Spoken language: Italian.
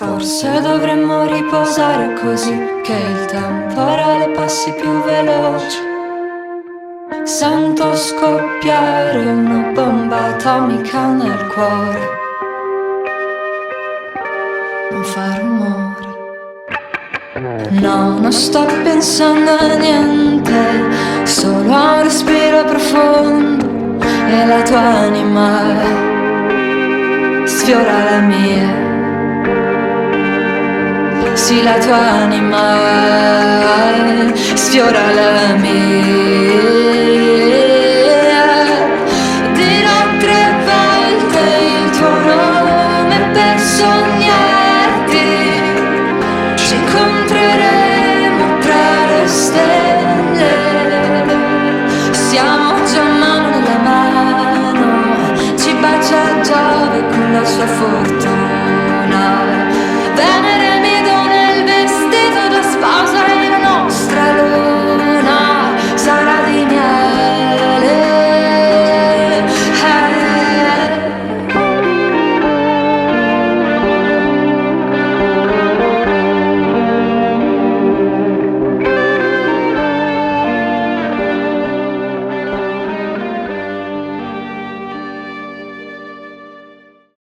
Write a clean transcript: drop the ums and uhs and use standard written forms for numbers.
Forse dovremmo riposare così che il temporale passi più veloce. Sento scoppiare una bomba atomica nel cuore. Non fa rumore. No, non sto pensando a niente, solo a un respiro profondo e la tua anima sfiora la mia. Sì, la tua anima sfiora la mia. Dirò 3 volte il tuo nome per sognarti. Ci incontreremo tra le stelle. Siamo già mano nella mano. Ci bacia Giove con la sua fortuna.